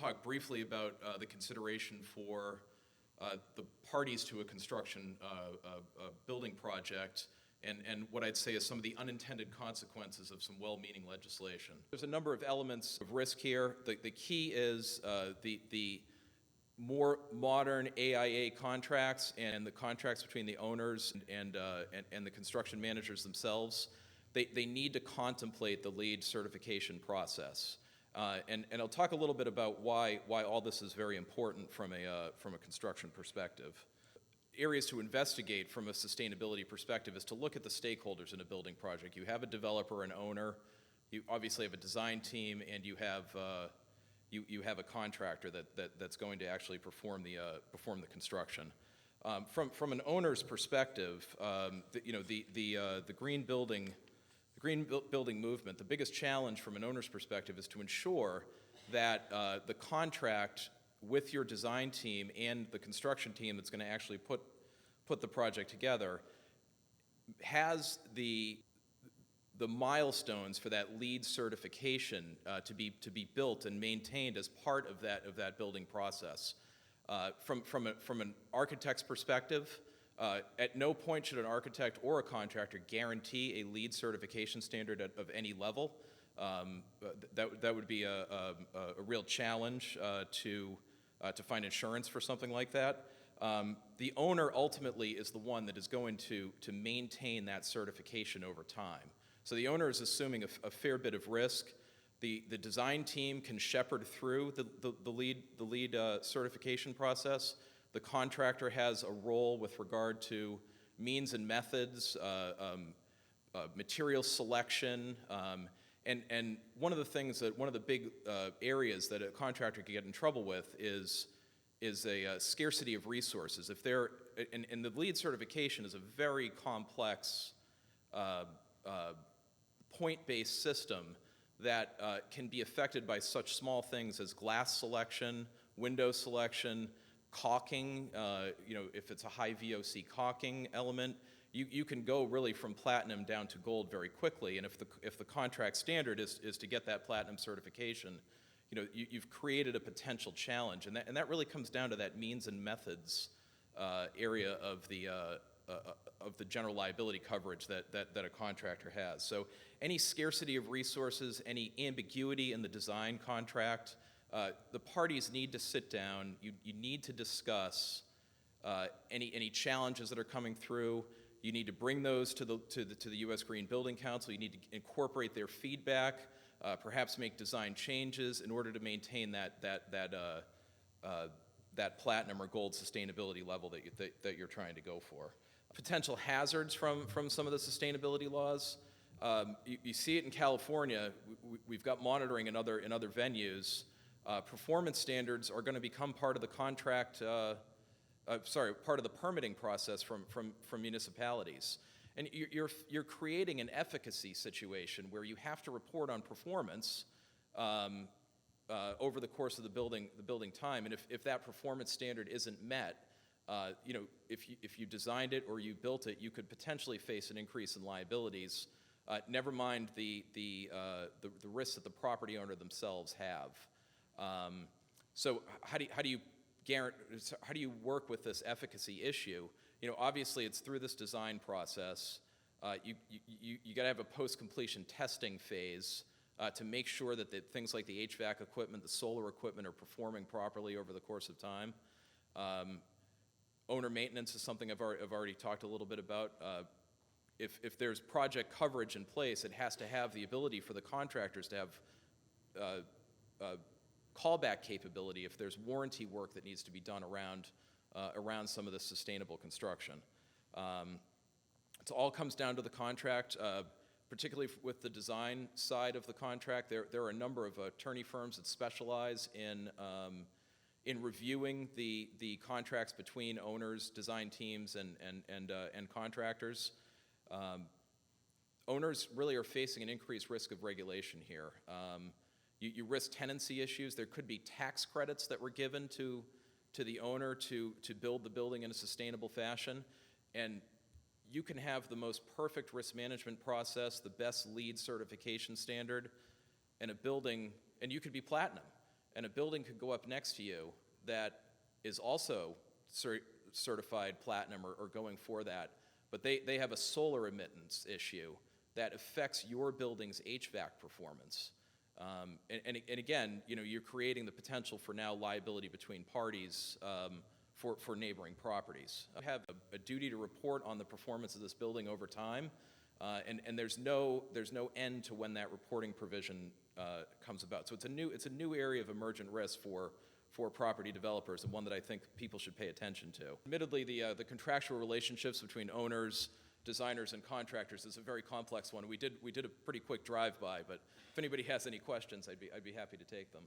talk briefly about the consideration for the parties to a construction building project and what I'd say is some of the unintended consequences of some well-meaning legislation. There's a number of elements of risk here. The key is the more modern AIA contracts and the contracts between the owners and the construction managers themselves. They need to contemplate the LEED certification process. And I'll talk a little bit about why all this is very important from a construction perspective. Areas to investigate from a sustainability perspective is to look at the stakeholders in a building project. You have a developer, an owner, you obviously have a design team, and you have a contractor that's going to actually perform the construction. From an owner's perspective, the green building movement, the biggest challenge from an owner's perspective is to ensure that the contract with your design team and the construction team that's going to actually put the project together has the milestones for that LEED certification to be built and maintained as part of that building process. From an architect's perspective, at no point should an architect or a contractor guarantee a LEED certification standard of any level. That would be a real challenge to find insurance for something like that. The owner ultimately is the one that is going to maintain that certification over time. So the owner is assuming a fair bit of risk. The design team can shepherd through the LEED certification process. The contractor has a role with regard to means and methods, material selection, and one of the big areas that a contractor can get in trouble with is a scarcity of resources. If they're and the LEED certification is a very complex point-based system that can be affected by such small things as glass selection, window selection, caulking. If it's a high VOC caulking element, you can go really from platinum down to gold very quickly. And if the contract standard is to get that platinum certification, you've created a potential challenge, and that really comes down to that means and methods area of the general liability coverage that a contractor has. So any scarcity of resources, any ambiguity in the design contract, the parties need to sit down. You need to discuss any challenges that are coming through. You need to bring those to the U.S. Green Building Council. You need to incorporate their feedback, perhaps make design changes in order to maintain that platinum or gold sustainability level that you're trying to go for. Potential hazards from some of the sustainability laws. You see it in California. We've got monitoring in other venues. Performance standards are going to become part of the contract. Part of the permitting process from municipalities, and you're creating an efficacy situation where you have to report on performance over the course of the building time, and if that performance standard isn't met, if you designed it or you built it, you could potentially face an increase in liabilities. Never mind the risks that the property owner themselves have. So how do you work with this efficacy issue? Obviously it's through this design process. You got to have a post-completion testing phase to make sure that things like the HVAC equipment, the solar equipment are performing properly over the course of time. Owner maintenance is something I've already talked a little bit about. If there's project coverage in place, it has to have the ability for the contractors to have callback capability if there's warranty work that needs to be done around some of the sustainable construction. It all comes down to the contract, particularly with the design side of the contract. There are a number of attorney firms that specialize in reviewing the contracts between owners, design teams, and contractors. Owners really are facing an increased risk of regulation here. You risk tenancy issues. There could be tax credits that were given to the owner to build the building in a sustainable fashion, and you can have the most perfect risk management process, the best LEED certification standard, and a building, and you could be platinum, and a building could go up next to you that is also certified platinum or going for that, but they have a solar emittance issue that affects your building's HVAC performance. And again, you're creating the potential for now liability between parties for neighboring properties. I have a duty to report on the performance of this building over time, and there's no end to when that reporting provision comes about. So it's a new area of emergent risk for property developers, and one that I think people should pay attention to. Admittedly, the contractual relationships between owners, designers, and contractors is a very complex one. We did a pretty quick drive-by, but if anybody has any questions, I'd be happy to take them.